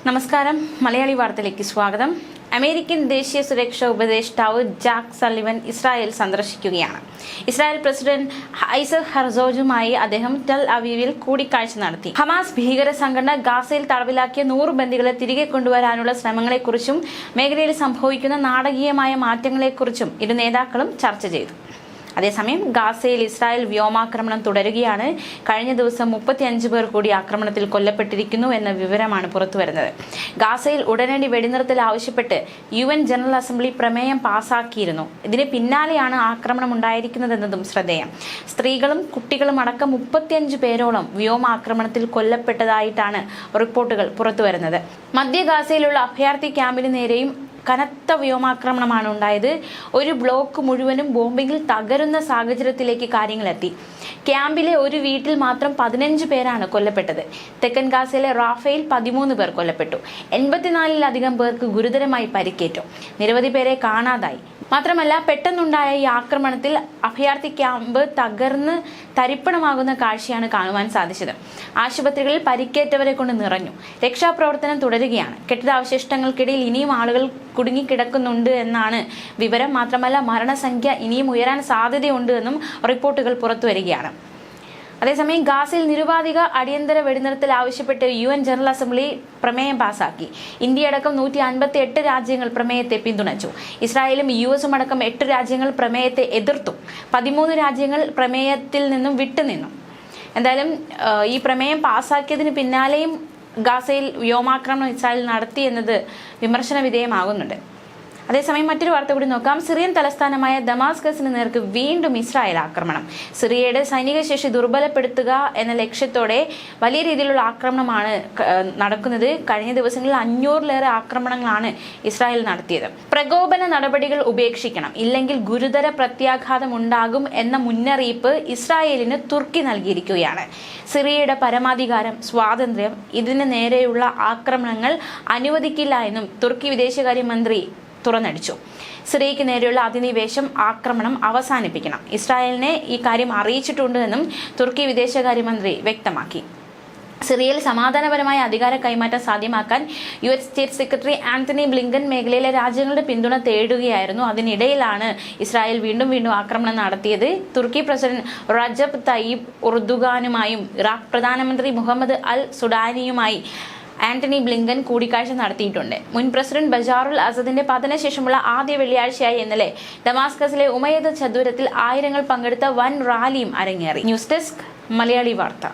നമസ്കാരം. മലയാളി വാർത്തയിലേക്ക് സ്വാഗതം. അമേരിക്കൻ ദേശീയ സുരക്ഷാ ഉപദേഷ്ടാവ് ജാക്ക് സള്ളിവൻ ഇസ്രായേൽ സന്ദർശിക്കുകയാണ്. ഇസ്രായേൽ പ്രസിഡന്റ് ഐസക് ഹെർസോഗുമായി അദ്ദേഹം ടെൽ അവീവിൽ കൂടിക്കാഴ്ച നടത്തി. ഹമാസ് ഭീകര സംഘടന ഗാസയിൽ തടവിലാക്കിയ 100 ബന്ദികളെ തിരികെ കൊണ്ടുവരാനുള്ള ശ്രമങ്ങളെക്കുറിച്ചും മേഖലയിൽ സംഭവിക്കുന്ന നാടകീയമായ മാറ്റങ്ങളെക്കുറിച്ചും ഇരു നേതാക്കളും ചർച്ച ചെയ്തു. അതേസമയം ഗാസയിൽ ഇസ്രായേൽ വ്യോമാക്രമണം തുടരുകയാണ്. കഴിഞ്ഞ ദിവസം 35 പേർ കൂടി ആക്രമണത്തിൽ കൊല്ലപ്പെട്ടിരിക്കുന്നു എന്ന വിവരമാണ് പുറത്തുവരുന്നത്. ഗാസയിൽ ഉടനടി വെടിനിർത്തൽ ആവശ്യപ്പെട്ട് UN ജനറൽ അസംബ്ലി പ്രമേയം പാസാക്കിയിരുന്നു. ഇതിന് പിന്നാലെയാണ് ആക്രമണം ഉണ്ടായിരിക്കുന്നതെന്നതും ശ്രദ്ധേയം. സ്ത്രീകളും കുട്ടികളും അടക്കം 35 പേരോളം വ്യോമാക്രമണത്തിൽ കൊല്ലപ്പെട്ടതായിട്ടാണ് റിപ്പോർട്ടുകൾ പുറത്തുവരുന്നത്. മധ്യ ഗാസയിലുള്ള അഭയാർത്ഥി ക്യാമ്പിന് നേരെയും കനത്ത വ്യോമാക്രമണമാണ് ഉണ്ടായത്. ഒരു ബ്ലോക്ക് മുഴുവനും ബോംബിങ്ങിൽ തകരുന്ന സാഹചര്യത്തിലേക്ക് കാര്യങ്ങളെത്തി. ക്യാമ്പിലെ ഒരു വീട്ടിൽ മാത്രം 15 പേരാണ് കൊല്ലപ്പെട്ടത്. തെക്കൻ ഗാസയിലെ റാഫയിൽ 13 പേർ കൊല്ലപ്പെട്ടു. 84-ലധികം പേർക്ക് ഗുരുതരമായി പരിക്കേറ്റു. നിരവധി പേരെ കാണാതായി. മാത്രമല്ല, പെട്ടെന്നുണ്ടായ ഈ ആക്രമണത്തിൽ അഭയാർത്ഥി ക്യാമ്പ് തകർന്ന് തരിപ്പണമാകുന്ന കാഴ്ചയാണ് കാണുവാൻ സാധിച്ചത്. ആശുപത്രികളിൽ പരിക്കേറ്റവരെ കൊണ്ട് നിറഞ്ഞു. രക്ഷാപ്രവർത്തനം തുടരുകയാണ്. കെട്ടിടാവശിഷ്ടങ്ങൾക്കിടയിൽ ഇനിയും ആളുകൾ കുടുങ്ങിക്കിടക്കുന്നുണ്ട് എന്നാണ് വിവരം. മാത്രമല്ല, മരണസംഖ്യ ഇനിയും ഉയരാൻ സാധ്യതയുണ്ട് എന്നും റിപ്പോർട്ടുകൾ പുറത്തുവരികയാണ്. അതേസമയം ഗാസയിൽ നിരുപാധിക അടിയന്തര വെടിനിർത്തൽ ആവശ്യപ്പെട്ട് UN ജനറൽ അസംബ്ലി പ്രമേയം പാസാക്കി. ഇന്ത്യയടക്കം 158 രാജ്യങ്ങൾ പ്രമേയത്തെ പിന്തുണച്ചു. ഇസ്രായേലും US അടക്കം 8 രാജ്യങ്ങൾ പ്രമേയത്തെ എതിർത്തു. 13 രാജ്യങ്ങൾ പ്രമേയത്തിൽ നിന്നും വിട്ടുനിന്നു. എന്തായാലും ഈ പ്രമേയം പാസാക്കിയതിന് പിന്നാലെയും ഗാസയിൽ വ്യോമാക്രമണം ഇസ്രായേൽ നടത്തി എന്നത് വിമർശന വിധേയമാകുന്നുണ്ട്. അതേസമയം മറ്റൊരു വാർത്ത കൂടി നോക്കാം. സിറിയൻ തലസ്ഥാനമായ ദമാസ്കസിന് നേർക്ക് വീണ്ടും ഇസ്രായേൽ ആക്രമണം. സിറിയയുടെ സൈനിക ശേഷി ദുർബലപ്പെടുത്തുക എന്ന ലക്ഷ്യത്തോടെ വലിയ രീതിയിലുള്ള ആക്രമണമാണ് നടക്കുന്നത്. കഴിഞ്ഞ ദിവസങ്ങളിൽ 500-ലേറെ ആക്രമണങ്ങളാണ് ഇസ്രായേൽ നടത്തിയത്. പ്രകോപന നടപടികൾ ഉപേക്ഷിക്കണം, ഇല്ലെങ്കിൽ ഗുരുതര പ്രത്യാഘാതം ഉണ്ടാകും എന്ന മുന്നറിയിപ്പ് ഇസ്രായേലിന് തുർക്കി നൽകിയിരിക്കുകയാണ്. സിറിയയുടെ പരമാധികാരം, സ്വാതന്ത്ര്യം, ഇതിന് നേരെയുള്ള ആക്രമണങ്ങൾ അനുവദിക്കില്ല എന്നും തുർക്കി വിദേശകാര്യമന്ത്രി തുറന്നടിച്ചു. സിറിയയ്ക്ക് നേരെയുള്ള അധിനിവേശം ആക്രമണം അവസാനിപ്പിക്കണം. ഇസ്രായേലിനെ ഈ കാര്യം അറിയിച്ചിട്ടുണ്ട് എന്നും തുർക്കി വിദേശകാര്യമന്ത്രി വ്യക്തമാക്കി. സിറിയയിൽ സമാധാനപരമായ അധികാര കൈമാറ്റം സാധ്യമാക്കാൻ US state secretary Antony Blinken മേഖലയിലെ രാജ്യങ്ങളുടെ പിന്തുണ തേടുകയായിരുന്നു. അതിനിടയിലാണ് ഇസ്രായേൽ വീണ്ടും ആക്രമണം നടത്തിയത്. തുർക്കി പ്രസിഡന്റ് റജബ് തയ്യിബ് ഉർദുഗാനുമായും ഇറാഖ് പ്രധാനമന്ത്രി മുഹമ്മദ് അൽ സുഡാനിയുമായി ആന്റണി ബ്ലിങ്കൻ കൂടിക്കാഴ്ച നടത്തിയിട്ടുണ്ട്. മുൻ പ്രസിഡന്റ് ബഷാറുൽ അസദിന്റെ പതനശേഷമുള്ള ആദ്യ വെള്ളിയാഴ്ചയായി ഇന്നലെ ദമാസ്കസിലെ ഉമയ്യദ് ചത്വരത്തിൽ ആയിരങ്ങൾ പങ്കെടുത്ത വൻ റാലിയും അരങ്ങേറി. ന്യൂസ് ഡെസ്ക് മലയാളി വാർത്ത.